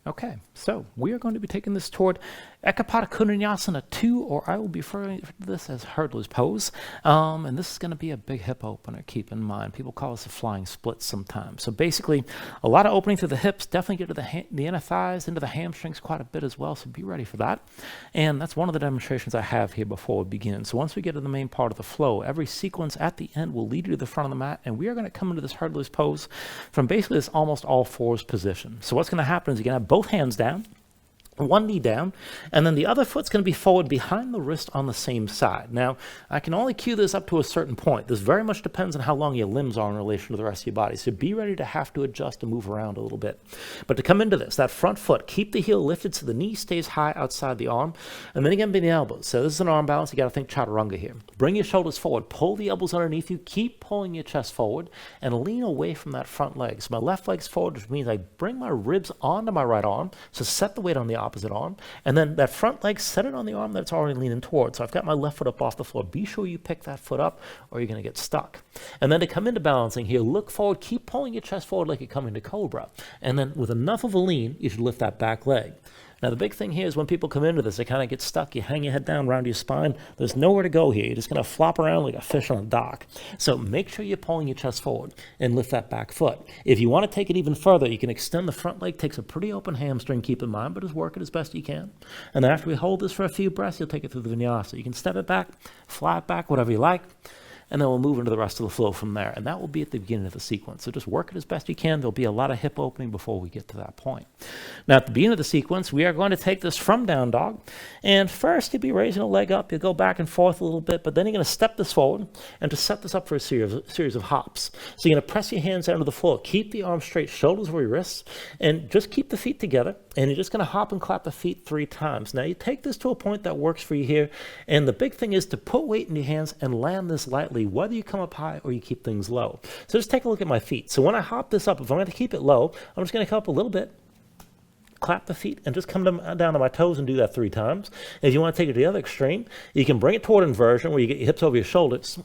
Okay, so we are going to be taking this toward Vinyasa 2, or I will be referring to this as hurdler's pose. And this is going to be a big hip opener, keep in mind. People call this a flying split sometimes. So basically, a lot of opening through the hips, definitely get to the inner thighs, into the hamstrings quite a bit as well, so be ready for that. And that's one of the demonstrations I have here before we begin. So once we get to the main part of the flow, every sequence at the end will lead you to the front of the mat, and we are going to come into this hurdler's pose from basically this almost all fours position. So what's going to happen is you're going to have both hands down, one knee down, and then the other foot's going to be forward behind the wrist on the same side. Now, I can only cue this up to a certain point. This very much depends on how long your limbs are in relation to the rest of your body. So be ready to have to adjust and move around a little bit. But to come into this, that front foot, keep the heel lifted so the knee stays high outside the arm, and then again bend the elbows. So this is an arm balance. You got to think chaturanga here. Bring your shoulders forward, pull the elbows underneath you, keep pulling your chest forward, and lean away from that front leg. So my left leg's forward, which means I bring my ribs onto my right arm, so set the weight on the opposite arm, and then that front leg, set it on the arm that's already leaning towards. So I've got my left foot up off the floor. Be sure you pick that foot up or you're going to get stuck. And then to come into balancing here, look forward, keep pulling your chest forward like you're coming to cobra. And then with enough of a lean, you should lift that back leg. Now, the big thing here is when people come into this, they kind of get stuck. You hang your head down around your spine. There's nowhere to go here. You're just going to flop around like a fish on a dock. So make sure you're pulling your chest forward and lift that back foot. If you want to take it even further, you can extend the front leg. Takes a pretty open hamstring, keep in mind, but just work it as best you can. And then after we hold this for a few breaths, you'll take it through the vinyasa. You can step it back, flat back, whatever you like. And then we'll move into the rest of the flow from there. And that will be at the beginning of the sequence. So just work it as best you can. There'll be a lot of hip opening before we get to that point. Now, at the beginning of the sequence, we are going to take this from down dog. And first, you'll be raising a leg up. You'll go back and forth a little bit, but then you're going to step this forward and to set this up for a series of hops. So you're going to press your hands down to the floor. Keep the arms straight, shoulders over your wrists, and just keep the feet together. And you're just going to hop and clap the feet 3 times. Now, you take this to a point that works for you here. And the big thing is to put weight in your hands and land this lightly, whether you come up high or you keep things low. So just take a look at my feet. So when I hop this up, if I'm going to keep it low, I'm just going to come up a little bit, clap the feet, and just come down to my toes and do that 3 times. If you want to take it to the other extreme, you can bring it toward inversion where you get your hips over your shoulders,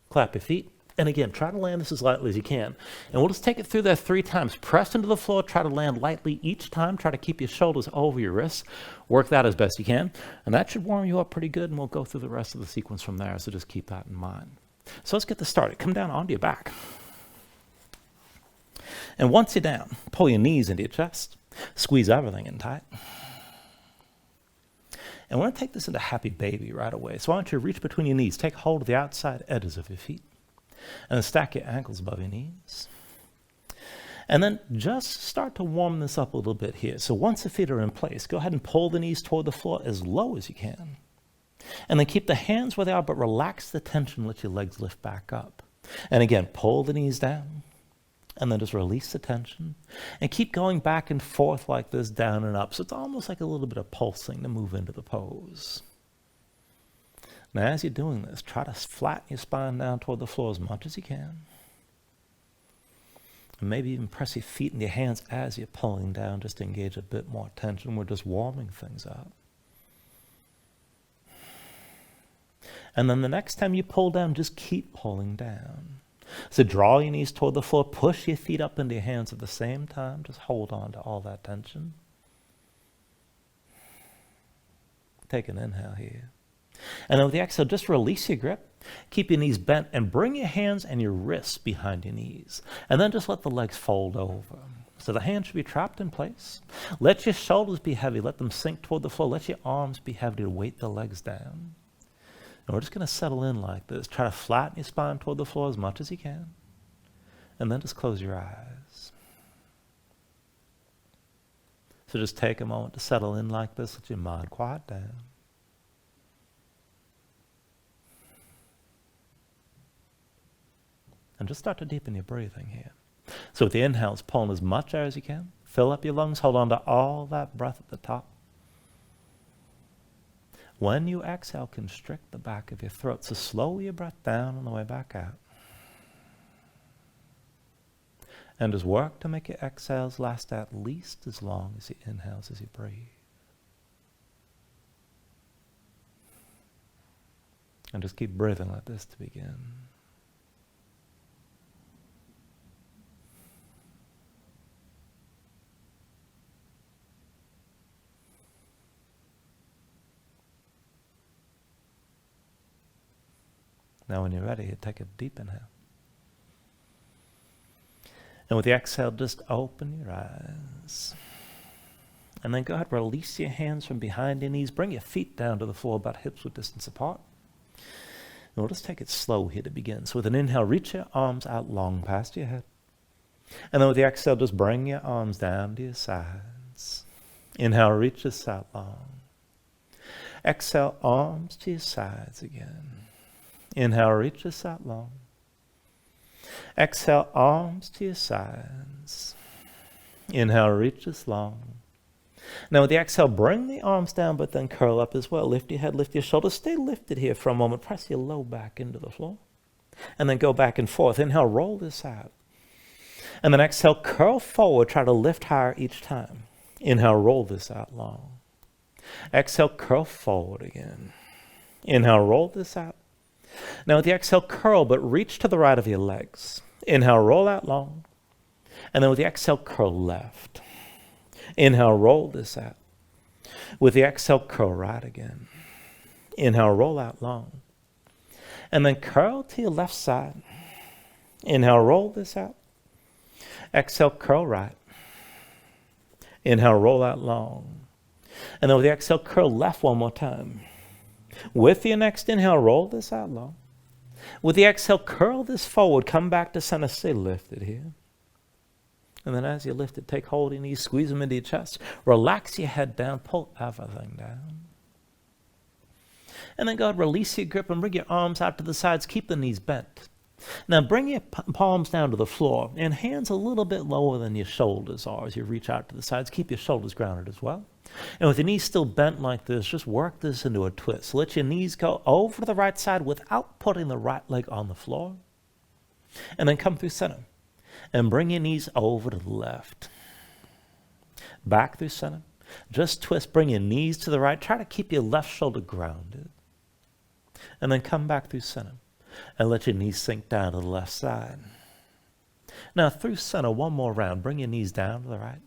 clap your feet. And again, try to land this as lightly as you can. And we'll just take it through there 3 times. Press into the floor, try to land lightly each time. Try to keep your shoulders over your wrists. Work that as best you can. And that should warm you up pretty good, and we'll go through the rest of the sequence from there, so just keep that in mind. So let's get this started. Come down onto your back. And once you're down, pull your knees into your chest. Squeeze everything in tight. And we're going to take this into happy baby right away. So I want you to reach between your knees. Take hold of the outside edges of your feet. And then stack your ankles above your knees. And then just start to warm this up a little bit here. So once the feet are in place, go ahead and pull the knees toward the floor as low as you can. And then keep the hands where they are, but relax the tension. Let your legs lift back up. And again, pull the knees down. And then just release the tension. And keep going back and forth like this, down and up. So it's almost like a little bit of pulsing to move into the pose. Now, as you're doing this, try to flatten your spine down toward the floor as much as you can. And maybe even press your feet and your hands as you're pulling down, just to engage a bit more tension. We're just warming things up. And then the next time you pull down, just keep pulling down. So draw your knees toward the floor, push your feet up into your hands at the same time. Just hold on to all that tension. Take an inhale here. And then with the exhale, just release your grip. Keep your knees bent and bring your hands and your wrists behind your knees. And then just let the legs fold over. So the hands should be trapped in place. Let your shoulders be heavy. Let them sink toward the floor. Let your arms be heavy to weight the legs down. And we're just going to settle in like this. Try to flatten your spine toward the floor as much as you can. And then just close your eyes. So just take a moment to settle in like this. Let your mind quiet down. And just start to deepen your breathing here. So with the inhales, pull in as much air as you can. Fill up your lungs. Hold on to all that breath at the top. When you exhale, constrict the back of your throat. So slow your breath down on the way back out. And just work to make your exhales last at least as long as your inhales as you breathe. And just keep breathing like this to begin. Now when you're ready, take a deep inhale. And with the exhale, just open your eyes. And then go ahead, release your hands from behind your knees. Bring your feet down to the floor about hips-width distance apart. And we'll just take it slow here to begin. So with an inhale, reach your arms out long past your head. And then with the exhale, just bring your arms down to your sides. Inhale, reach this out long. Exhale, arms to your sides again. Inhale, reach this out long. Exhale, arms to your sides. Inhale, reach this long. Now with the exhale, bring the arms down, but then curl up as well. Lift your head, lift your shoulders. Stay lifted here for a moment. Press your low back into the floor. And then go back and forth. Inhale, roll this out. And then exhale, curl forward. Try to lift higher each time. Inhale, roll this out long. Exhale, curl forward again. Inhale, roll this out. Now with the exhale, curl, but reach to the right of your legs. Inhale, roll out long. And then with the exhale, curl left. Inhale, roll this out. With the exhale, curl right again. Inhale, roll out long. And then curl to your left side. Inhale, roll this out. Exhale, curl right. Inhale, roll out long. And then with the exhale, curl left one more time. With your next inhale, roll this out long. With the exhale, curl this forward. Come back to center. Stay lifted here. And then as you lift it, take hold of your knees, squeeze them into your chest. Relax your head down. Pull everything down. And then go ahead, release your grip and bring your arms out to the sides. Keep the knees bent. Now bring your palms down to the floor and hands a little bit lower than your shoulders are as you reach out to the sides. Keep your shoulders grounded as well. And with your knees still bent like this, just work this into a twist. Let your knees go over to the right side without putting the right leg on the floor. And then come through center. And bring your knees over to the left. Back through center. Just twist, bring your knees to the right. Try to keep your left shoulder grounded. And then come back through center. And let your knees sink down to the left side. Now through center, one more round. Bring your knees down to the right.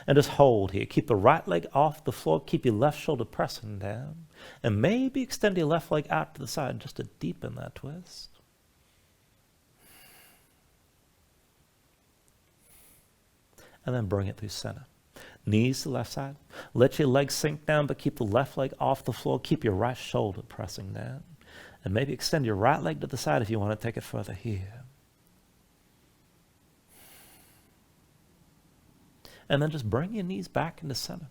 And just hold here. Keep the right leg off the floor. Keep your left shoulder pressing down. And maybe extend your left leg out to the side just to deepen that twist. And then bring it through center. Knees to the left side. Let your legs sink down, but keep the left leg off the floor. Keep your right shoulder pressing down. And maybe extend your right leg to the side if you want to take it further here. And then just bring your knees back into center.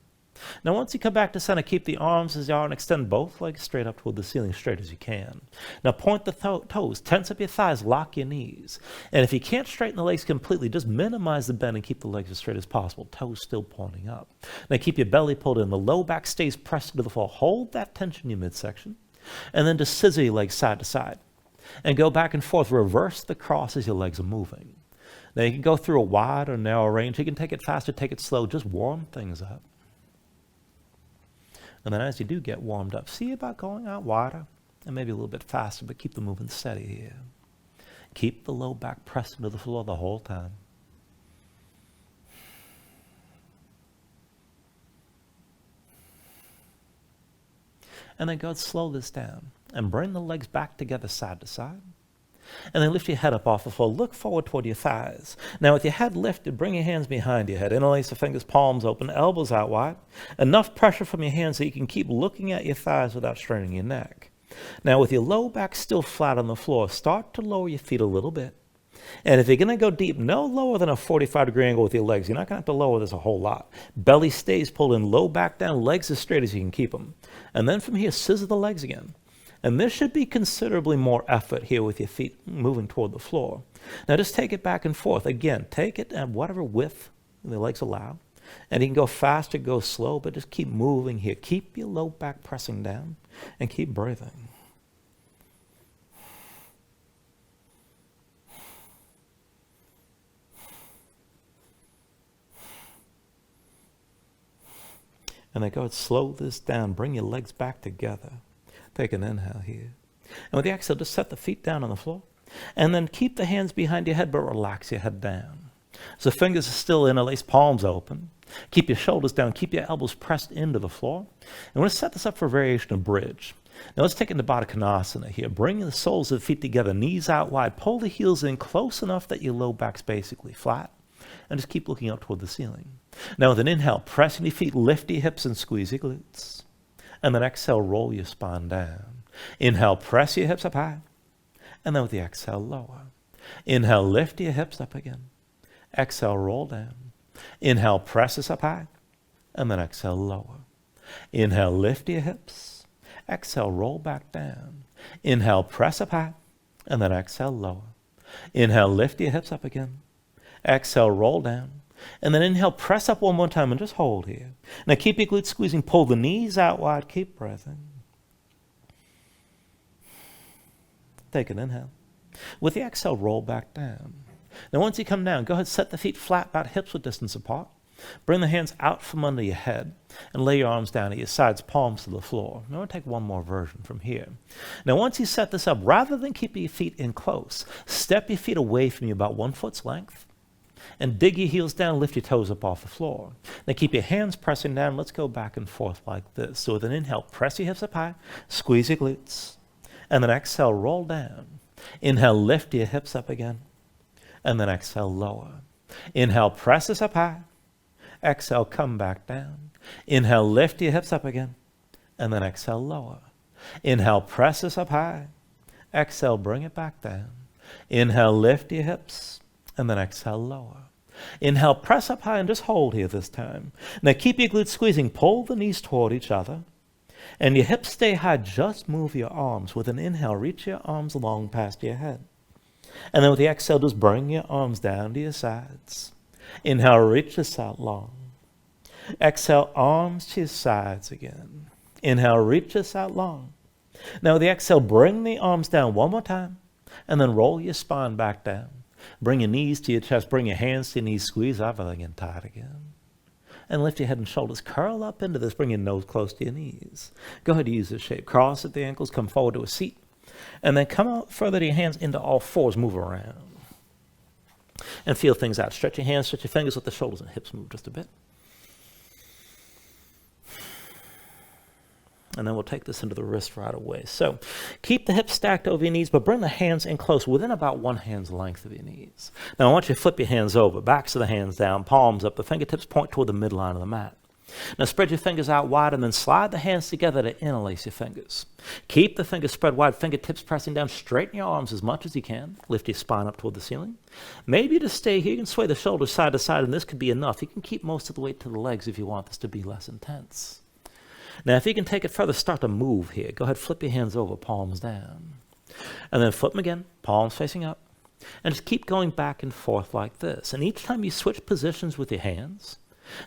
Now once you come back to center, keep the arms as they are and extend both legs straight up toward the ceiling, straight as you can. Now point the toes, tense up your thighs, lock your knees. And if you can't straighten the legs completely, just minimize the bend and keep the legs as straight as possible, toes still pointing up. Now keep your belly pulled in, the low back stays pressed into the floor. Hold that tension in your midsection. And then just scissor your legs side to side. And go back and forth, reverse the cross as your legs are moving. Now you can go through a wide or narrow range. You can take it faster, take it slow, just warm things up. And then as you do get warmed up, see about going out wider and maybe a little bit faster, but keep the movement steady here. Keep the low back pressed into the floor the whole time. And then go ahead, slow this down and bring the legs back together side to side. And then lift your head up off the floor. Look forward toward your thighs. Now with your head lifted, bring your hands behind your head. Interlace the fingers, palms open, elbows out wide. Enough pressure from your hands so you can keep looking at your thighs without straining your neck. Now with your low back still flat on the floor, start to lower your feet a little bit. And if you're going to go deep, no lower than a 45-degree angle with your legs. You're not going to have to lower this a whole lot. Belly stays pulled in, low back down, legs as straight as you can keep them. And then from here, scissor the legs again. And this should be considerably more effort here with your feet moving toward the floor. Now just take it back and forth. Again, take it at whatever width the legs allow. And you can go faster, go slow, but just keep moving here. Keep your low back pressing down and keep breathing. And then go ahead, slow this down. Bring your legs back together. Take an inhale here. And with the exhale, just set the feet down on the floor. And then keep the hands behind your head, but relax your head down. So fingers are still interlace, palms open. Keep your shoulders down. Keep your elbows pressed into the floor. And we're going to set this up for a variation of bridge. Now let's take it into Baddha Konasana here. Bring the soles of the feet together, knees out wide. Pull the heels in close enough that your low back's basically flat. And just keep looking up toward the ceiling. Now with an inhale, press your feet, lift your hips and squeeze your glutes. And then exhale, roll your spine down. Inhale, press your hips up high. And then with the exhale, lower. Inhale, lift your hips up again. Exhale, roll down. Inhale, press this up high. And then exhale, lower. Inhale, lift your hips. Exhale, roll back down. Inhale, press up high. And then exhale, lower. Inhale, lift your hips up again. Exhale, roll down. And then inhale, press up one more time and just hold here. Now keep your glutes squeezing. Pull the knees out wide. Keep breathing. Take an inhale. With the exhale, roll back down. Now once you come down, go ahead, set the feet flat, about hips width distance apart. Bring the hands out from under your head and lay your arms down at your sides, palms to the floor. Now we'll take one more version from here. Now once you set this up, rather than keeping your feet in close, step your feet away from you about 1 foot's length and dig your heels down, lift your toes up off the floor. Now keep your hands pressing down. Let's go back and forth like this. So with an inhale, press your hips up high, squeeze your glutes, and then exhale, roll down. Inhale, lift your hips up again, and then exhale, lower. Inhale, press this up high. Exhale, come back down. Inhale, lift your hips up again, and then exhale, lower. Inhale, press this up high. Exhale, bring it back down. Inhale, lift your hips, and then exhale, lower. Inhale, press up high and just hold here this time. Now keep your glutes squeezing. Pull the knees toward each other, and your hips stay high. Just move your arms. With an inhale, reach your arms long past your head. And then with the exhale, just bring your arms down to your sides. Inhale, reach this out long. Exhale, arms to your sides again. Inhale, reach this out long. Now with the exhale, bring the arms down one more time, and then roll your spine back down. Bring your knees to your chest, bring your hands to your knees, squeeze everything in tight again. And lift your head and shoulders, curl up into this, bring your nose close to your knees. Go ahead and use this shape. Cross at the ankles, come forward to a seat, and then come out further to your hands into all fours, move around. And feel things out. Stretch your hands, stretch your fingers, let the shoulders and hips move just a bit. And then we'll take this into the wrist right away. So keep the hips stacked over your knees, but bring the hands in close, within about one hand's length of your knees. Now I want you to flip your hands over, backs of the hands down, palms up, the fingertips point toward the midline of the mat. Now spread your fingers out wide and then slide the hands together to interlace your fingers. Keep the fingers spread wide, fingertips pressing down. Straighten your arms as much as you can. Lift your spine up toward the ceiling. Maybe to stay here, you can sway the shoulders side to side, and this could be enough. You can keep most of the weight to the legs if you want this to be less intense. Now if you can take it further, start to move here. Go ahead, flip your hands over, palms down. And then flip them again, palms facing up. And just keep going back and forth like this. And each time you switch positions with your hands,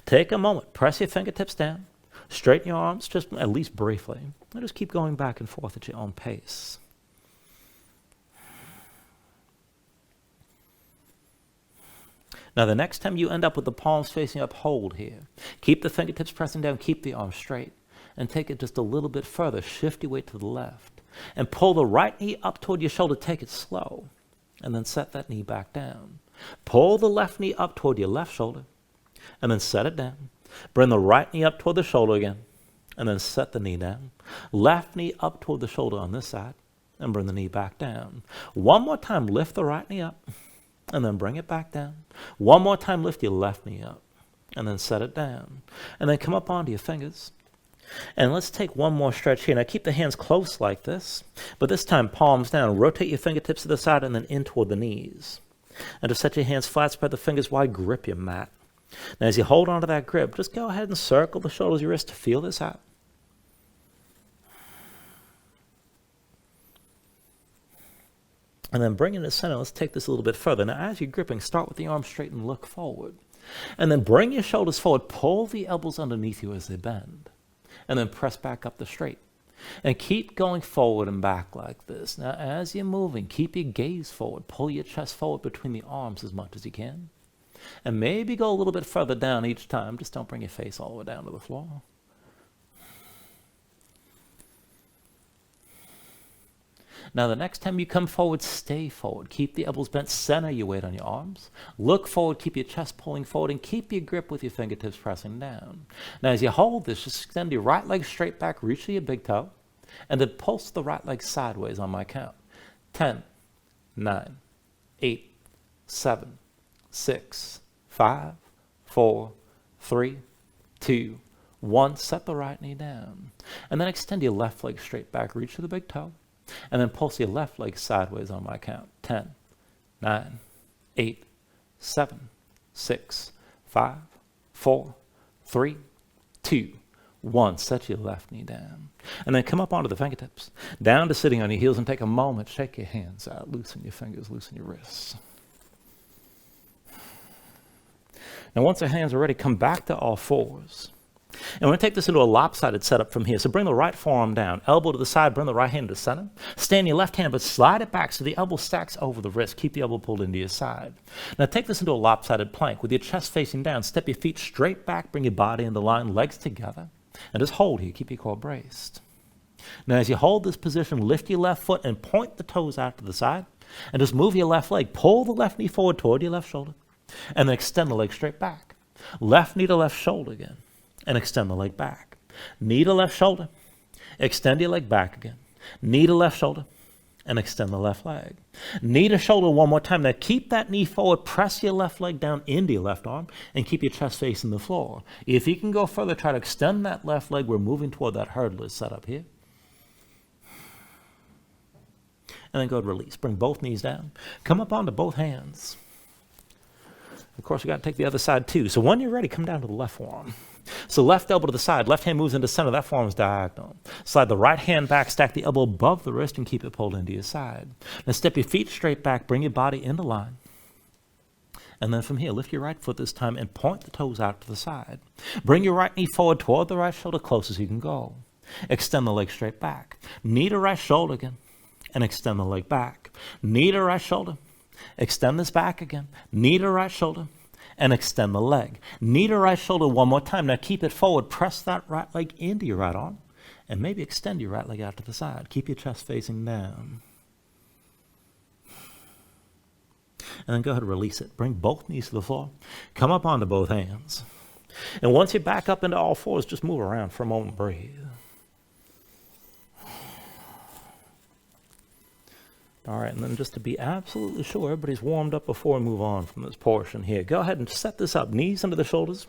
take a moment, press your fingertips down, straighten your arms just at least briefly, and just keep going back and forth at your own pace. Now the next time you end up with the palms facing up, hold here. Keep the fingertips pressing down, keep the arms straight, and take it just a little bit further. Shift your weight to the left, and pull the right knee up toward your shoulder. Take it slow, and then set that knee back down. Pull the left knee up toward your left shoulder, and then set it down. Bring the right knee up toward the shoulder again, and then set the knee down. Left knee up toward the shoulder on this side, and bring the knee back down. One more time, lift the right knee up, and then bring it back down. One more time, lift your left knee up, and then set it down. And then come up onto your fingers. And let's take one more stretch here. Now keep the hands close like this, but this time palms down. Rotate your fingertips to the side and then in toward the knees. And just set your hands flat, spread the fingers wide, grip your mat. Now as you hold on to that grip, just go ahead and circle the shoulders of your wrist to feel this out. And then bring it to the center. Let's take this a little bit further. Now as you're gripping, start with the arms straight and look forward. And then bring your shoulders forward. Pull the elbows underneath you as they bend. And then press back up the straight. And keep going forward and back like this. Now as you're moving, keep your gaze forward. Pull your chest forward between the arms as much as you can. And maybe go a little bit further down each time. Just don't bring your face all the way down to the floor. Now the next time you come forward, stay forward. Keep the elbows bent, center your weight on your arms. Look forward, keep your chest pulling forward, and keep your grip with your fingertips pressing down. Now as you hold this, just extend your right leg straight back, reach to your big toe, And then pulse the right leg sideways on my count. 10, 9, 8, 7, 6, 5, 4, 3, 2, 1. Set the right knee down. And then extend your left leg straight back. Reach for the big toe. And then pulse your left leg sideways on my count. 10, 9, 8, 7, 6, 5, 4, 3, 2, 1. Set your left knee down. And then come up onto the fingertips. Down to sitting on your heels and take a moment. Shake your hands out. Loosen your fingers. Loosen your wrists. Now once the hands are ready, come back to all fours. And we're going to take this into a lopsided setup from here. So bring the right forearm down, elbow to the side, bring the right hand to the center. Stand your left hand, but slide it back so the elbow stacks over the wrist. Keep the elbow pulled into your side. Now take this into a lopsided plank with your chest facing down. Step your feet straight back, bring your body into line, legs together, and just hold here. Keep your core braced. Now as you hold this position, lift your left foot and point the toes out to the side, and just move your left leg. Pull the left knee forward toward your left shoulder, and then extend the leg straight back. Left knee to left shoulder again. And extend the leg back. Knee to left shoulder. Extend your leg back again. Knee to left shoulder. And extend the left leg. Knee to shoulder one more time. Now keep that knee forward. Press your left leg down into your left arm. And keep your chest facing the floor. If you can go further, try to extend that left leg. We're moving toward that hurdler setup here. And then go to release. Bring both knees down. Come up onto both hands. Of course, we got to take the other side too. So when you're ready, come down to the left forearm. So left elbow to the side, left hand moves into center, that forearm is diagonal. Slide the right hand back, stack the elbow above the wrist and keep it pulled into your side. Now step your feet straight back, bring your body into line. And then from here, lift your right foot this time and point the toes out to the side. Bring your right knee forward toward the right shoulder, close as you can go. Extend the leg straight back. Knee to right shoulder again, and extend the leg back. Knee to right shoulder, extend this back again. Knee to right shoulder, and extend the leg. Knee to right shoulder one more time. Now keep it forward. Press that right leg into your right arm. And maybe extend your right leg out to the side. Keep your chest facing down. And then go ahead and release it. Bring both knees to the floor. Come up onto both hands. And once you back up into all fours, just move around for a moment. Breathe. All right, and then just to be absolutely sure everybody's warmed up before we move on from this portion here, go ahead and set this up. Knees under the shoulders,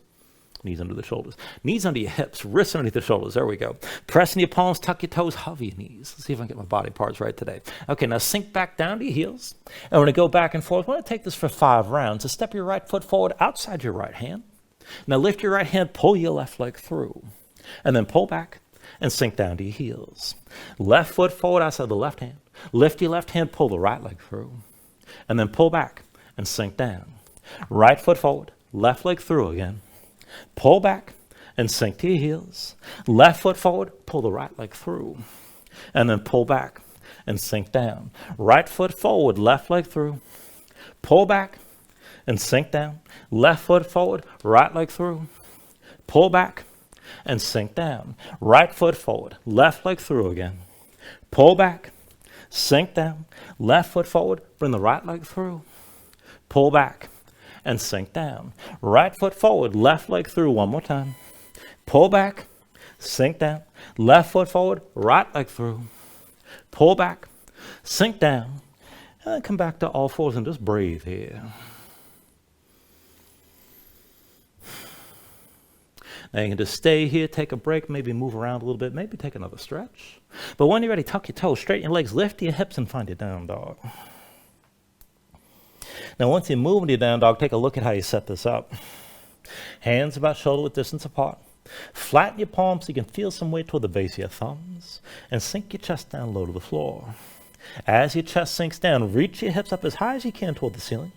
knees under the shoulders, knees under your hips, wrists underneath the shoulders. There we go. Press in your palms, tuck your toes, hover your knees. Let's see if I can get my body parts right today. Okay, now sink back down to your heels. And we're going to go back and forth. We're going to take this for 5 rounds. So step your right foot forward outside your right hand. Now lift your right hand, pull your left leg through. And then pull back and sink down to your heels. Left foot forward outside the left hand. Lift your left hand, pull the right leg through, and then pull back and sink down. Right foot forward, left leg through again. Pull back and sink to your heels. Left foot forward, pull the right leg through, and then pull back and sink down. Right foot forward, left leg through. Pull back and sink down. Left foot forward, right leg through. Pull back and sink down. Right foot forward, left leg through again. Pull back, sink down. Left foot forward, bring the right leg through. Pull back and sink down. Right foot forward, left leg through one more time. Pull back, sink down. Left foot forward, right leg through. Pull back, sink down. And then come back to all fours and just breathe here. Now you can just stay here, take a break, maybe move around a little bit, maybe take another stretch. But when you're ready, tuck your toes, straighten your legs, lift your hips, and find your down dog. Now once you move into your down dog, take a look at how you set this up. Hands about shoulder width distance apart. Flatten your palms so you can feel some weight toward the base of your thumbs. And sink your chest down low to the floor. As your chest sinks down, reach your hips up as high as you can toward the ceiling.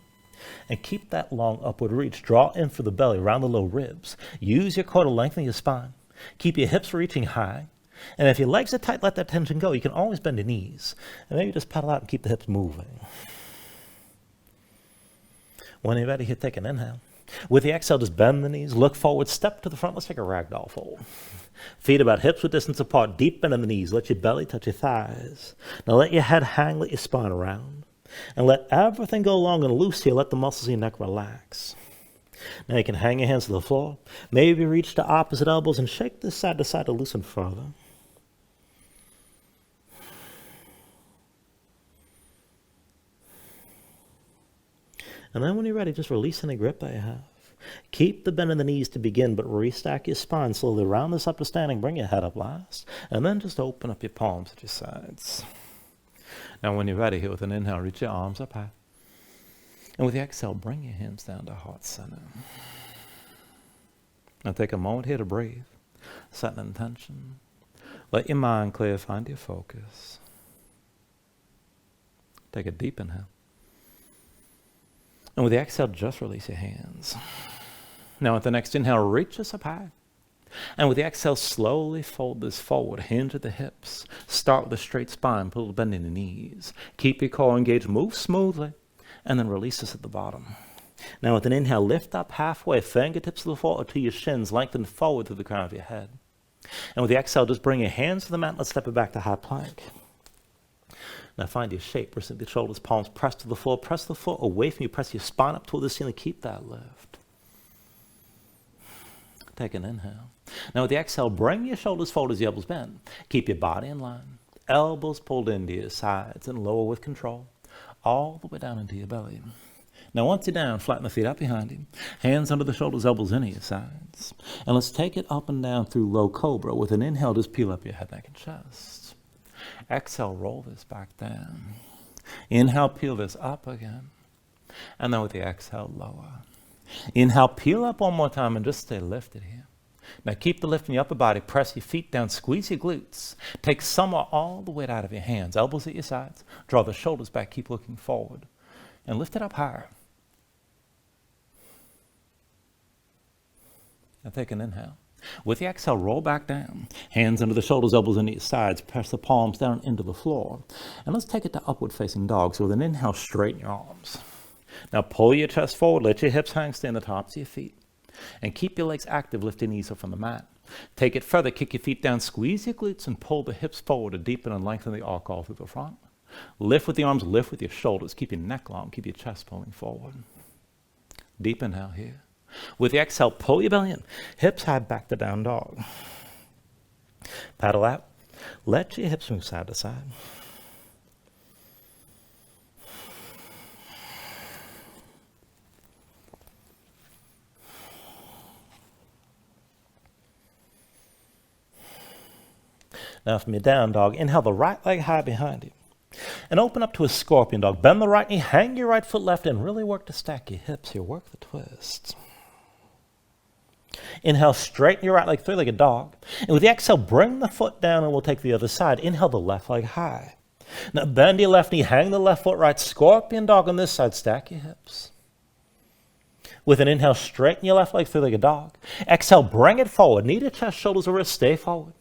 And keep that long upward reach. Draw in for the belly, around the low ribs. Use your core to lengthen your spine. Keep your hips reaching high. And if your legs are tight, let that tension go. You can always bend your knees. And maybe just paddle out and keep the hips moving. When you're ready, here, take an inhale. With the exhale, just bend the knees, look forward, step to the front. Let's take a ragdoll fold. Feet about hips width distance apart, deep bend in the knees. Let your belly touch your thighs. Now let your head hang, let your spine around. And let everything go long and loose here. Let the muscles of your neck relax. Now you can hang your hands to the floor. Maybe reach to opposite elbows and shake this side to side to loosen further. And then when you're ready, just release any grip that you have. Keep the bend in the knees to begin, but restack your spine. Slowly round this up to standing. Bring your head up last. And then just open up your palms at your sides. Now when you're ready here with an inhale, reach your arms up high. And with the exhale, bring your hands down to heart center. Now take a moment here to breathe. Set an intention. Let your mind clear, find your focus. Take a deep inhale. And with the exhale, just release your hands. Now with the next inhale, reach us up high. And with the exhale, slowly fold this forward, hinge at the hips. Start with a straight spine, put a little bend in the knees. Keep your core engaged, move smoothly, and then release this at the bottom. Now with an inhale, lift up halfway, fingertips to the floor or to your shins, lengthen forward through the crown of your head. And with the exhale, just bring your hands to the mat. Let's step it back to high plank. Now find your shape. Receive the shoulders, palms press to the floor. Press the floor away from you. Press your spine up toward the ceiling. Keep that lift. Take an inhale. Now with the exhale, bring your shoulders forward as your elbows bend. Keep your body in line. Elbows pulled into your sides and lower with control. All the way down into your belly. Now once you're down, flatten the feet out behind you. Hands under the shoulders, elbows into your sides. And let's take it up and down through low cobra. With an inhale, just peel up your head, neck, and chest. Exhale, roll this back down. Inhale, peel this up again. And then with the exhale, lower. Inhale, peel up one more time and just stay lifted here. Now keep the lift in your upper body. Press your feet down, squeeze your glutes. Take some or all the weight out of your hands. Elbows at your sides. Draw the shoulders back, keep looking forward. And lift it up higher. Now take an inhale. With the exhale, roll back down. Hands under the shoulders, elbows into your sides. Press the palms down into the floor. And let's take it to upward facing dog. So with an inhale, straighten your arms. Now pull your chest forward. Let your hips hang, stay on the tops of your feet. And keep your legs active, lift your knees up from the mat. Take it further, kick your feet down, squeeze your glutes, and pull the hips forward to deepen and lengthen the arc all through the front. Lift with the arms, lift with your shoulders. Keep your neck long, keep your chest pulling forward. Deep inhale here. With the exhale, pull your belly in. Hips high back to down dog. Paddle out. Let your hips move side to side. Now from your down dog, inhale the right leg high behind you. And open up to a scorpion dog. Bend the right knee, hang your right foot left, and really work to stack your hips here. Work the twists. Inhale, straighten your right leg, three-legged dog. And with the exhale, bring the foot down and we'll take the other side. Inhale the left leg high. Now bend your left knee, hang the left foot right. Scorpion dog on this side, stack your hips. With an inhale, straighten your left leg, three-legged dog. Exhale, bring it forward. Knee to chest, shoulders to wrist, stay forward.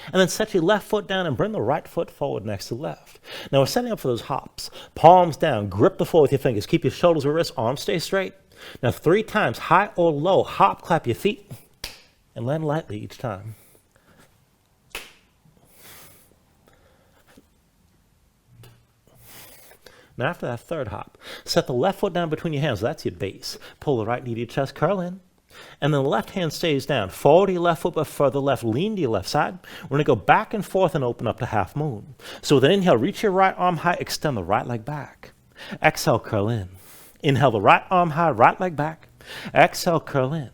And then set your left foot down and bring the right foot forward next to left. Now we're setting up for those hops. Palms down, grip the floor with your fingers. Keep your shoulders to wrist, arms stay straight. Now 3 times, high or low, hop, clap your feet. And land lightly each time. Now after that third hop, set the left foot down between your hands. That's your base. Pull the right knee to your chest, curl in. And then the left hand stays down. Forward to your left foot, but further left. Lean to your left side. We're going to go back and forth and open up to half moon. So with an inhale, reach your right arm high, extend the right leg back. Exhale, curl in. Inhale the right arm high, right leg back. Exhale, curl in.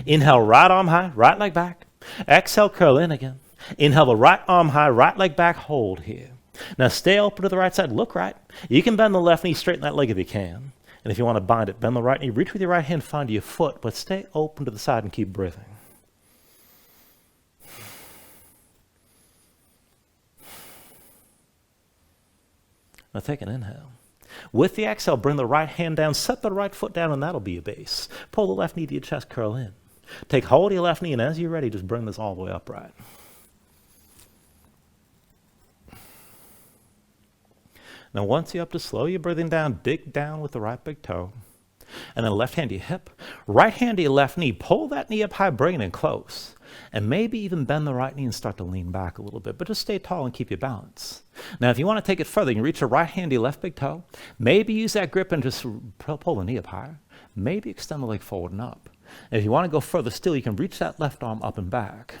Inhale, right arm high, right leg back. Exhale, curl in again. Inhale the right arm high, right leg back, hold here. Now stay open to the right side, look right. You can bend the left knee, straighten that leg if you can. And if you want to bind it, bend the right knee, reach with your right hand, find your foot, but stay open to the side and keep breathing. Now take an inhale. With the exhale, bring the right hand down, set the right foot down, and that'll be your base. Pull the left knee to your chest, curl in. Take hold of your left knee, and as you're ready, just bring this all the way upright. Now once you're up to slow your breathing down, dig down with the right big toe. And then left hand to your hip, right hand to your left knee. Pull that knee up high, bring it in close. And maybe even bend the right knee and start to lean back a little bit, but just stay tall and keep your balance. Now if you want to take it further, you can reach your right hand to your left big toe. Maybe use that grip and just pull the knee up higher. Maybe extend the leg forward and up. And if you want to go further still, you can reach that left arm up and back.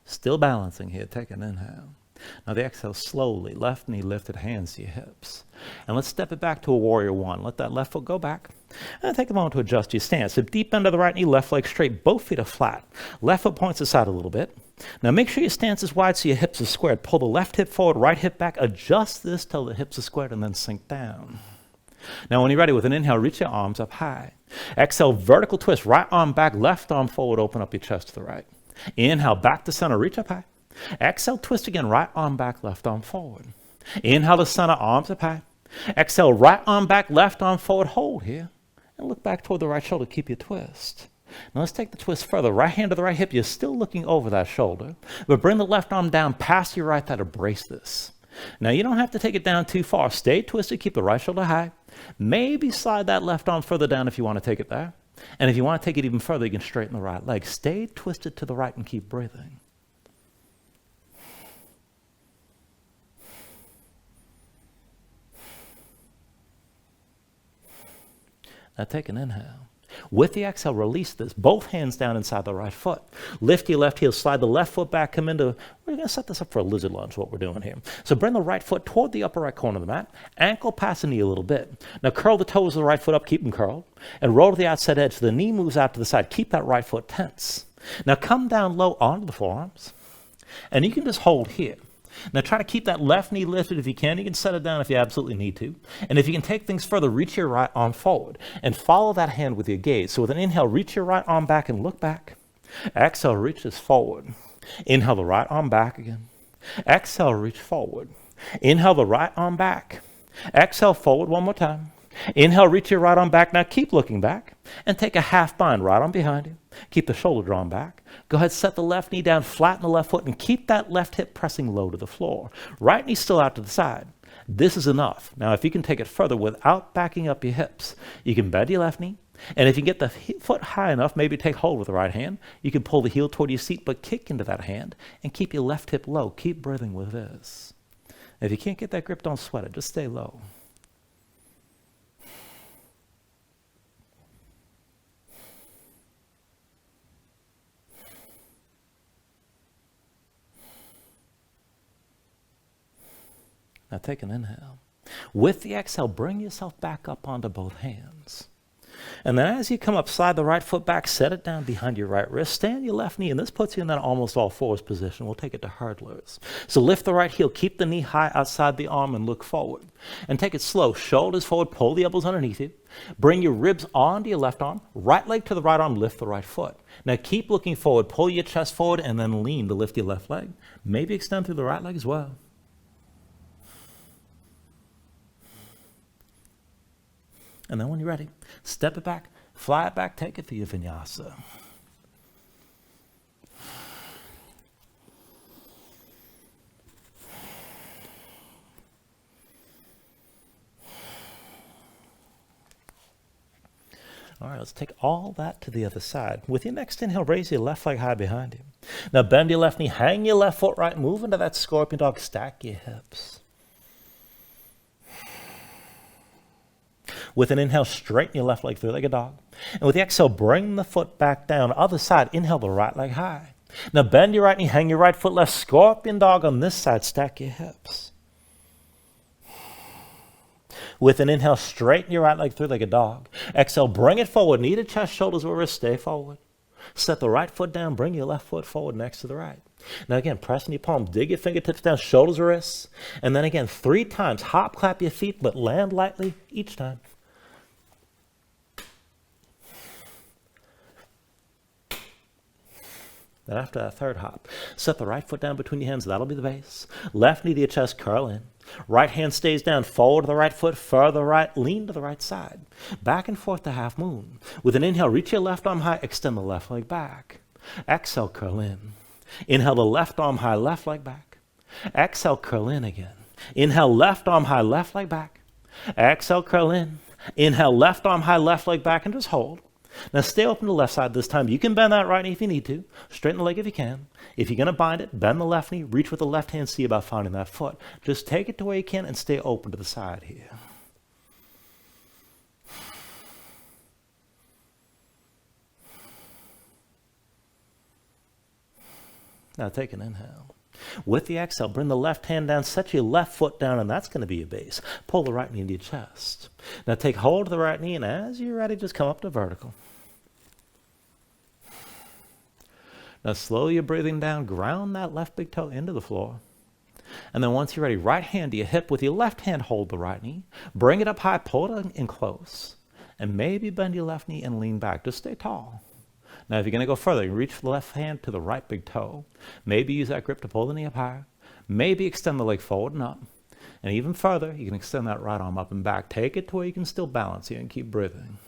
Still balancing here, take an inhale. Now the exhale slowly, left knee lifted, hands to your hips. And let's step it back to a warrior one. Let that left foot go back. And take a moment to adjust your stance. So deep bend of the right knee, left leg straight, both feet are flat. Left foot points aside a little bit. Now make sure your stance is wide so your hips are squared. Pull the left hip forward, right hip back. Adjust this till the hips are squared and then sink down. Now when you're ready, with an inhale, reach your arms up high. Exhale, vertical twist, right arm back, left arm forward, open up your chest to the right. Inhale, back to center, reach up high. Exhale, twist again, right arm back, left arm forward. Inhale to center, arms up high. Exhale, right arm back, left arm forward, hold here. And look back toward the right shoulder, keep your twist. Now let's take the twist further. Right hand to the right hip, you're still looking over that shoulder, but bring the left arm down past your right thigh to brace this. Now you don't have to take it down too far. Stay twisted, keep the right shoulder high. Maybe slide that left arm further down if you want to take it there. And if you want to take it even further, you can straighten the right leg. Stay twisted to the right and keep breathing. Now take an inhale. With the exhale, release this. Both hands down inside the right foot. Lift your left heel, slide the left foot back, come into, we're going to set this up for a lizard lunge, what we're doing here. So bring the right foot toward the upper right corner of the mat. Ankle past the knee a little bit. Now curl the toes of the right foot up, keep them curled. And roll to the outside edge so the knee moves out to the side. Keep that right foot tense. Now come down low onto the forearms. And you can just hold here. Now try to keep that left knee lifted if you can. You can set it down if you absolutely need to. And if you can take things further, reach your right arm forward and follow that hand with your gaze. So with an inhale, reach your right arm back and look back. Exhale, reach this forward. Inhale the right arm back again. Exhale, reach forward. Inhale the right arm back. Exhale, forward one more time. Inhale, reach your right arm back. Now keep looking back and take a half bind, right arm behind you. Keep the shoulder drawn back. Go ahead, set the left knee down, flatten the left foot, and keep that left hip pressing low to the floor. Right knee still out to the side. This is enough. Now, if you can take it further without backing up your hips, you can bend your left knee. And if you get the foot high enough, maybe take hold with the right hand. You can pull the heel toward your seat, but kick into that hand and keep your left hip low. Keep breathing with this. If you can't get that grip, don't sweat it. Just stay low. Now take an inhale. With the exhale, bring yourself back up onto both hands. And then as you come up, slide the right foot back, set it down behind your right wrist, stand your left knee, and this puts you in that almost all fours position. We'll take it to hurdlers. So lift the right heel, keep the knee high outside the arm and look forward. And take it slow, shoulders forward, pull the elbows underneath you. Bring your ribs onto your left arm, right leg to the right arm, lift the right foot. Now keep looking forward, pull your chest forward, and then lean to lift your left leg. Maybe extend through the right leg as well. And then when you're ready, step it back, fly it back, take it for your vinyasa. All right, let's take all that to the other side. With your next inhale, raise your left leg high behind you. Now bend your left knee, hang your left foot right, move into that scorpion dog, stack your hips. With an inhale, straighten your left leg through like a dog. And with the exhale, bring the foot back down. Other side, inhale the right leg high. Now bend your right knee, hang your right foot left, scorpion dog on this side, stack your hips. With an inhale, straighten your right leg through like a dog. Exhale, bring it forward, knee to chest, shoulders over wrist, stay forward. Set the right foot down, bring your left foot forward next to the right. Now again, press in your palm, dig your fingertips down, shoulders, wrists. And then again, 3 times, hop, clap your feet, but land lightly each time. Then after that third hop, set the right foot down between your hands. That'll be the base. Left knee to your chest, curl in. Right hand stays down, forward to the right foot, further right, lean to the right side. Back and forth to half moon. With an inhale, reach your left arm high, extend the left leg back. Exhale, curl in. Inhale the left arm high, left leg back. Exhale, curl in again. Inhale, left arm high, left leg back. Exhale, curl in. Inhale, left arm high, left leg back, and just hold. Now stay open to the left side this time. You can bend that right knee if you need to. Straighten the leg if you can. If you're going to bind it, bend the left knee. Reach with the left hand, see about finding that foot. Just take it to where you can and stay open to the side here. Now take an inhale. With the exhale, bring the left hand down, set your left foot down, and that's going to be your base. Pull the right knee into your chest. Now take hold of the right knee, and as you're ready, just come up to vertical. Now slow your breathing down, ground that left big toe into the floor. And then once you're ready, right hand to your hip, with your left hand, hold the right knee. Bring it up high, pull it in close. And maybe bend your left knee and lean back. Just stay tall. Now, if you're going to go further, you reach the left hand to the right big toe. Maybe use that grip to pull the knee up higher. Maybe extend the leg forward and up. And even further, you can extend that right arm up and back. Take it to where you can still balance here and keep breathing.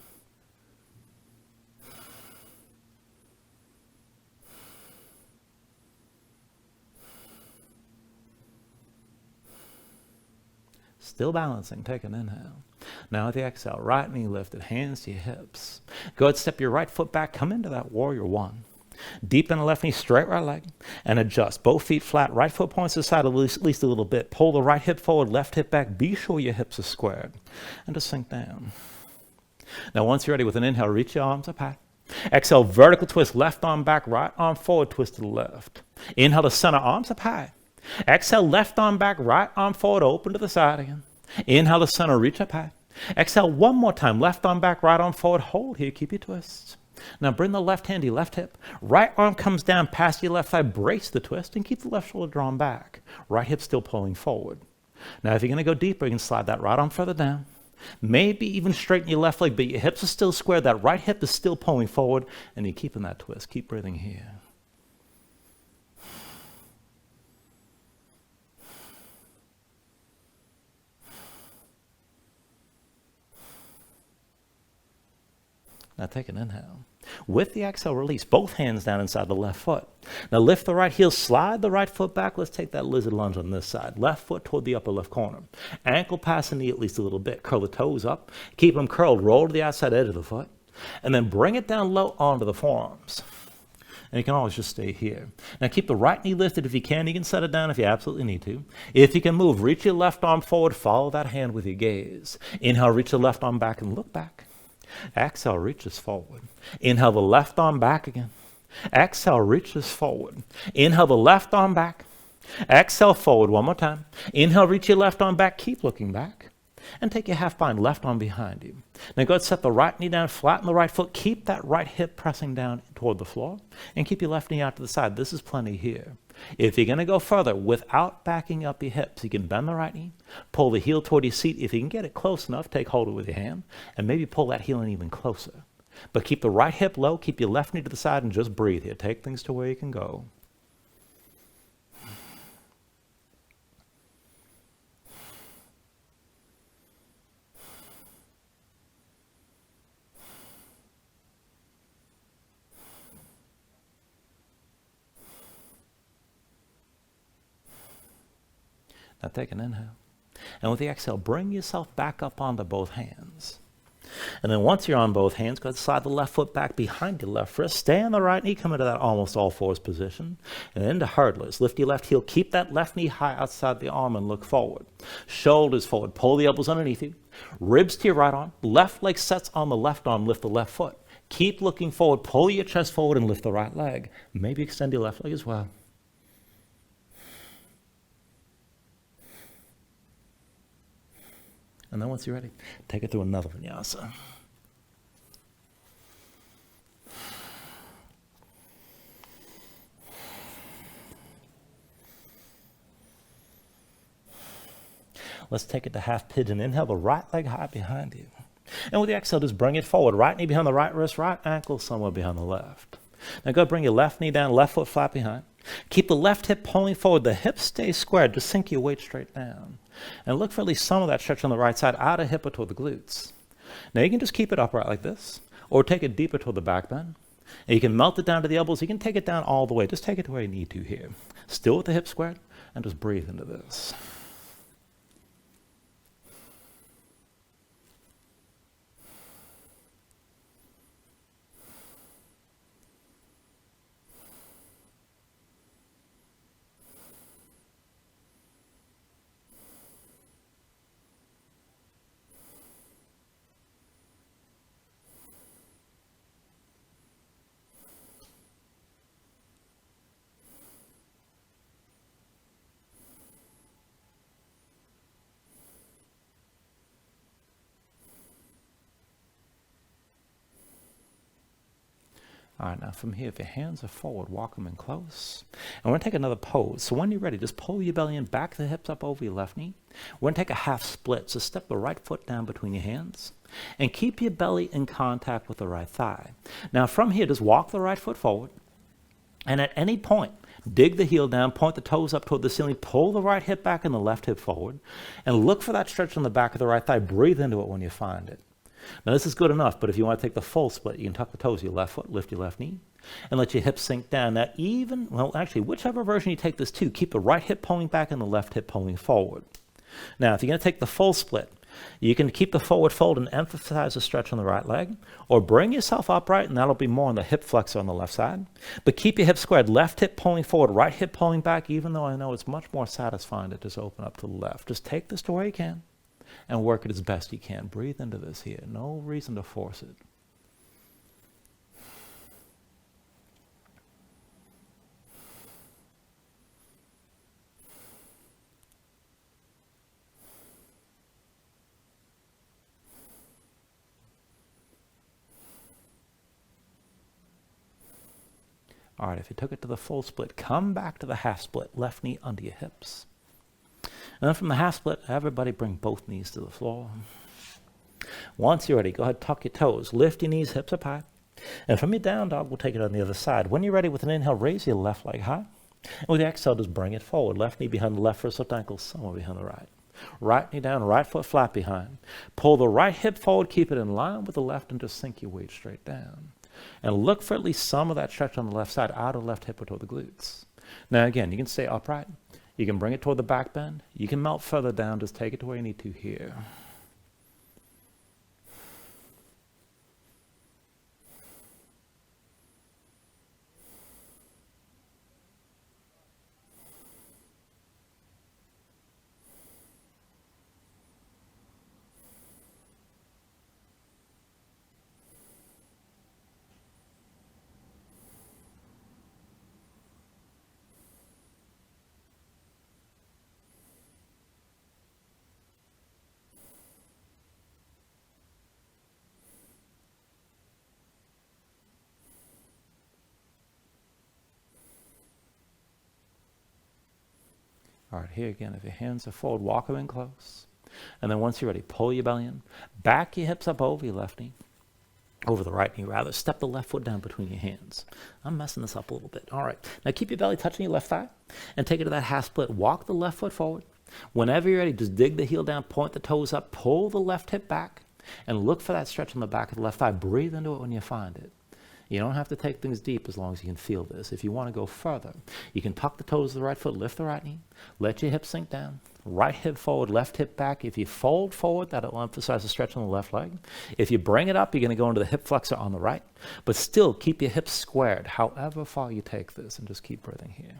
Still balancing, take an inhale. Now with the exhale, right knee lifted, hands to your hips. Go ahead, step your right foot back, come into that warrior one. Deepen the left knee, straight right leg, and adjust. Both feet flat, right foot points to the side at least a little bit. Pull the right hip forward, left hip back. Be sure your hips are squared. And just sink down. Now once you're ready, with an inhale, reach your arms up high. Exhale, vertical twist, left arm back, right arm forward, twist to the left. Inhale to center, arms up high. Exhale, left arm back, right arm forward, open to the side again. Inhale to center, reach up high. Exhale one more time, left arm back, right arm forward, hold here, keep your twists. Now bring the left hand to your left hip. Right arm comes down past your left thigh, brace the twist, and keep the left shoulder drawn back. Right hip still pulling forward. Now if you're going to go deeper, you can slide that right arm further down. Maybe even straighten your left leg, but your hips are still square. That right hip is still pulling forward, and you're keeping that twist. Keep breathing here. Now take an inhale. With the exhale, release both hands down inside the left foot. Now lift the right heel, slide the right foot back. Let's take that lizard lunge on this side. Left foot toward the upper left corner. Ankle past the knee at least a little bit. Curl the toes up. Keep them curled. Roll to the outside edge of the foot. And then bring it down low onto the forearms. And you can always just stay here. Now keep the right knee lifted if you can. You can set it down if you absolutely need to. If you can move, reach your left arm forward. Follow that hand with your gaze. Inhale, reach the left arm back and look back. Exhale, reaches forward. Inhale the left arm back again. Exhale, reaches forward. Inhale the left arm back. Exhale forward one more time. Inhale, reach your left arm back. Keep looking back. And take your half bind, left arm behind you. Now go ahead, set the right knee down, flatten the right foot. Keep that right hip pressing down toward the floor. And keep your left knee out to the side. This is plenty here. If you're going to go further without backing up your hips, you can bend the right knee, pull the heel toward your seat. If you can get it close enough, take hold of it with your hand, and maybe pull that heel in even closer. But keep the right hip low, keep your left knee to the side, and just breathe here. Take things to where you can go. Now take an inhale. And with the exhale, bring yourself back up onto both hands. And then once you're on both hands, go ahead and slide the left foot back behind your left wrist. Stay on the right knee, come into that almost all fours position. And into hurdlers. Lift your left heel, keep that left knee high outside the arm and look forward. Shoulders forward, pull the elbows underneath you. Ribs to your right arm. Left leg sets on the left arm, lift the left foot. Keep looking forward, pull your chest forward and lift the right leg. Maybe extend your left leg as well. And then once you're ready, take it through another vinyasa. Let's take it to half pigeon. Inhale the right leg high behind you. And with the exhale, just bring it forward. Right knee behind the right wrist, right ankle somewhere behind the left. Now go bring your left knee down, left foot flat behind. Keep the left hip pulling forward. The hips stay squared. Just sink your weight straight down. And look for at least some of that stretch on the right side, out of hip or toward the glutes. Now you can just keep it upright like this, or take it deeper toward the back bend. And you can melt it down to the elbows. You can take it down all the way. Just take it to where you need to here. Still with the hips squared, and just breathe into this. All right, now from here, if your hands are forward, walk them in close. And we're going to take another pose. So when you're ready, just pull your belly in, back the hips up over your left knee. We're going to take a half split. So step the right foot down between your hands and keep your belly in contact with the right thigh. Now from here, just walk the right foot forward. And at any point, dig the heel down, point the toes up toward the ceiling, pull the right hip back and the left hip forward, and look for that stretch on the back of the right thigh. Breathe into it when you find it. Now this is good enough, but if you want to take the full split, you can tuck the toes of your left foot, lift your left knee, and let your hips sink down. Now whichever version you take this to, keep the right hip pulling back and the left hip pulling forward. Now, if you're going to take the full split, you can keep the forward fold and emphasize the stretch on the right leg, or bring yourself upright, and that'll be more on the hip flexor on the left side. But keep your hips squared, left hip pulling forward, right hip pulling back, even though I know it's much more satisfying to just open up to the left. Just take this to where you can and work it as best you can. Breathe into this here. No reason to force it. All right, if you took it to the full split, come back to the half split, left knee under your hips. And then from the half split, everybody bring both knees to the floor. Once you're ready, go ahead, tuck your toes, lift your knees, hips up high. And from your down dog, we'll take it on the other side. When you're ready, with an inhale, raise your left leg high. And with the exhale, just bring it forward. Left knee behind the left, first left ankle somewhere behind the right. Right knee down, right foot flat behind. Pull the right hip forward, keep it in line with the left, and just sink your weight straight down. And look for at least some of that stretch on the left side, out of left hip or toward the glutes. Now again, you can stay upright. You can bring it toward the back bend. You can melt further down. Just take it to where you need to here. All right, here again, if your hands are forward, walk them in close. And then once you're ready, pull your belly in. Back your hips up over your left knee. Over the right knee, rather. Step the left foot down between your hands. I'm messing this up a little bit. All right. Now keep your belly touching your left thigh and take it to that half split. Walk the left foot forward. Whenever you're ready, just dig the heel down, point the toes up, pull the left hip back, and look for that stretch on the back of the left thigh. Breathe into it when you find it. You don't have to take things deep as long as you can feel this. If you want to go further, you can tuck the toes of the right foot, lift the right knee, let your hips sink down, right hip forward, left hip back. If you fold forward, that'll emphasize the stretch on the left leg. If you bring it up, you're going to go into the hip flexor on the right, but still keep your hips squared however far you take this, and just keep breathing here.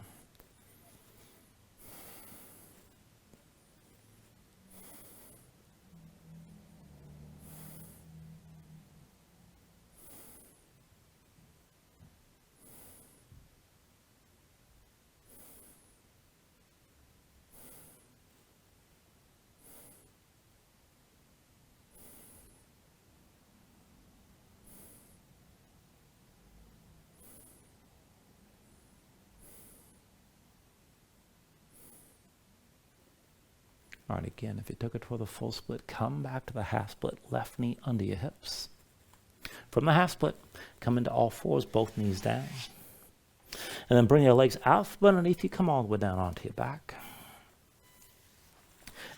All right, again, if you took it for the full split, come back to the half split, left knee under your hips. From the half split, come into all fours, both knees down. And then bring your legs out from underneath you, come all the way down onto your back.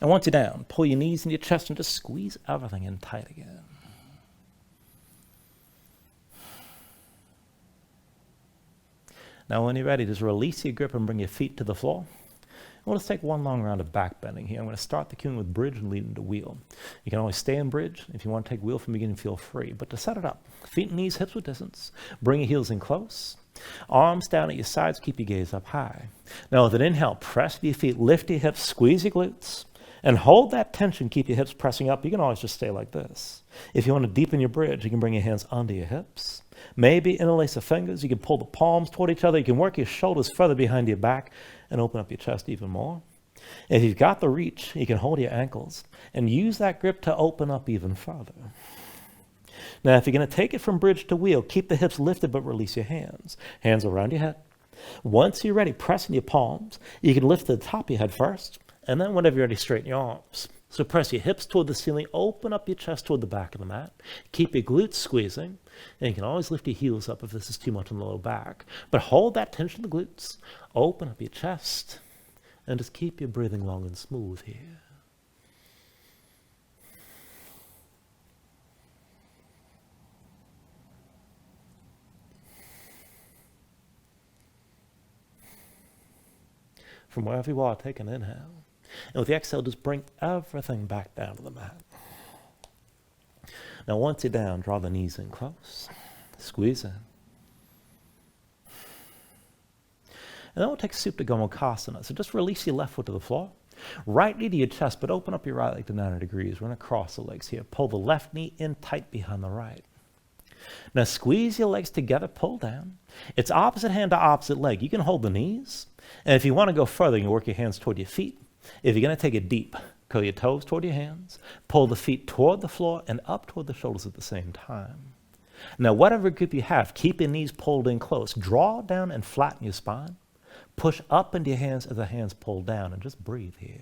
And once you're down, pull your knees into your chest and just squeeze everything in tight again. Now when you're ready, just release your grip and bring your feet to the floor. Well, let's take one long round of back bending here. I'm going to start the cueing with bridge and lead into wheel. You can always stay in bridge. If you want to take wheel from the beginning, feel free. But to set it up, feet and knees, hips with distance. Bring your heels in close. Arms down at your sides. Keep your gaze up high. Now with an inhale, press your feet, lift your hips, squeeze your glutes, and hold that tension. Keep your hips pressing up. You can always just stay like this. If you want to deepen your bridge, you can bring your hands under your hips. Maybe interlace the fingers. You can pull the palms toward each other. You can work your shoulders further behind your back and open up your chest even more. If you've got the reach, you can hold your ankles and use that grip to open up even further. Now, if you're going to take it from bridge to wheel, keep the hips lifted but release your hands. Hands around your head. Once you're ready, press in your palms. You can lift the top of your head first, and then whenever you're ready, straighten your arms. So press your hips toward the ceiling, open up your chest toward the back of the mat. Keep your glutes squeezing, and you can always lift your heels up if this is too much on the low back. But hold that tension in the glutes, open up your chest, and just keep your breathing long and smooth here. From wherever you are, take an inhale. And with the exhale, just bring everything back down to the mat. Now, once you're down, draw the knees in close. Squeeze in. And then we'll take Supta Gomukhasana. So just release your left foot to the floor. Right knee to your chest, but open up your right leg to 90 degrees. We're going to cross the legs here. Pull the left knee in tight behind the right. Now squeeze your legs together, pull down. It's opposite hand to opposite leg. You can hold the knees. And if you want to go further, you can work your hands toward your feet. If you're going to take it deep, curl your toes toward your hands, pull the feet toward the floor and up toward the shoulders at the same time. Now, whatever grip you have, keep your knees pulled in close. Draw down and flatten your spine. Push up into your hands as the hands pull down, and just breathe here.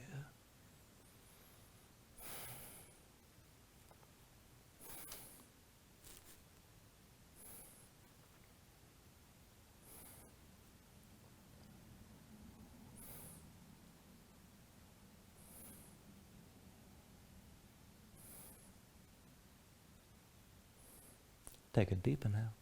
Take a deep inhale.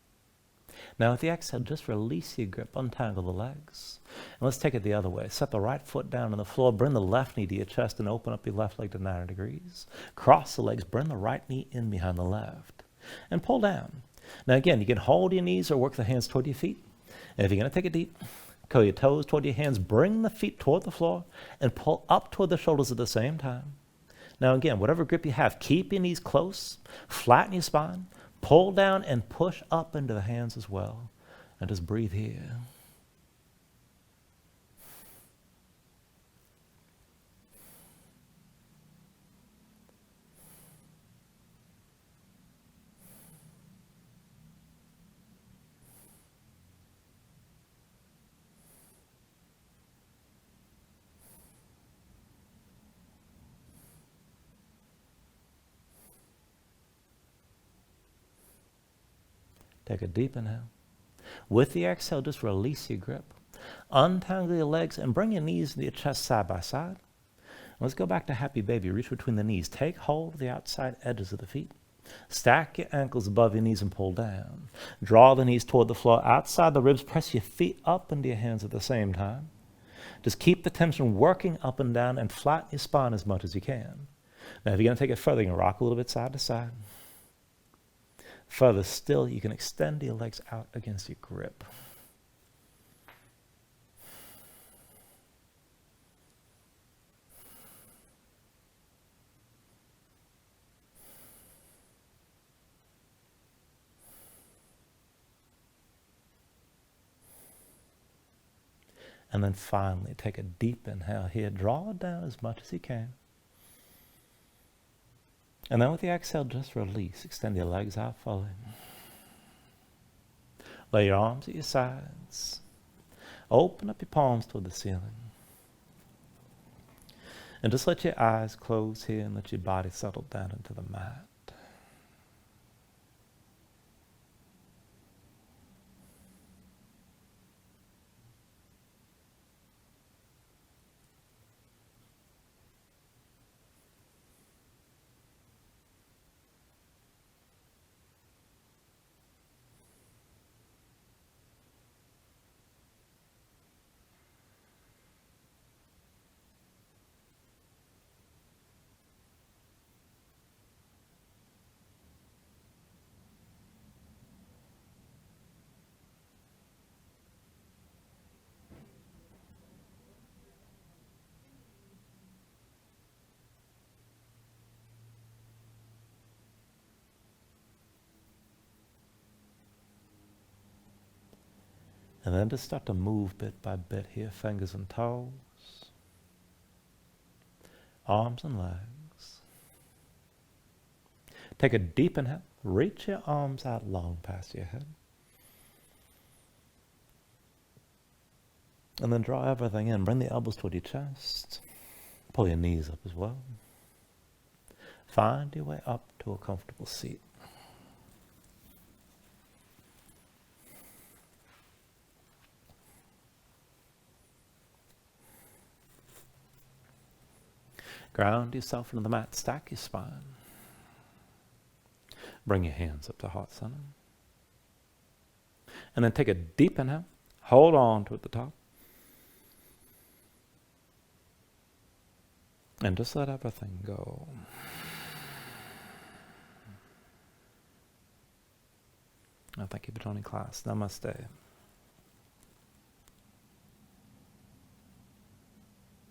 Now with the exhale, just release your grip, untangle the legs. And let's take it the other way. Set the right foot down on the floor, bring the left knee to your chest and open up your left leg to 90 degrees. Cross the legs, bring the right knee in behind the left. And pull down. Now again, you can hold your knees or work the hands toward your feet. And if you're going to take it deep, curl your toes toward your hands, bring the feet toward the floor, and pull up toward the shoulders at the same time. Now again, whatever grip you have, keep your knees close, flatten your spine, pull down and push up into the hands as well. And just breathe here. Take a deep inhale. With the exhale, just release your grip. Untangle your legs and bring your knees to your chest side by side. Let's go back to happy baby. Reach between the knees. Take hold of the outside edges of the feet. Stack your ankles above your knees and pull down. Draw the knees toward the floor. Outside the ribs, press your feet up into your hands at the same time. Just keep the tension working up and down and flatten your spine as much as you can. Now, if you're going to take it further, you can rock a little bit side to side. Further still, you can extend your legs out against your grip. And then finally, take a deep inhale here. Draw it down as much as you can. And then with the exhale, just release. Extend your legs out fully. Lay your arms at your sides. Open up your palms toward the ceiling. And just let your eyes close here and let your body settle down into the mat. And then just start to move bit by bit here, fingers and toes, arms and legs. Take a deep inhale. Reach your arms out long past your head. And then draw everything in. Bring the elbows toward your chest. Pull your knees up as well. Find your way up to a comfortable seat. Ground yourself into the mat. Stack your spine. Bring your hands up to heart center. And then take a deep inhale. Hold on to it at the top. And just let everything go. Thank you for joining class. Namaste.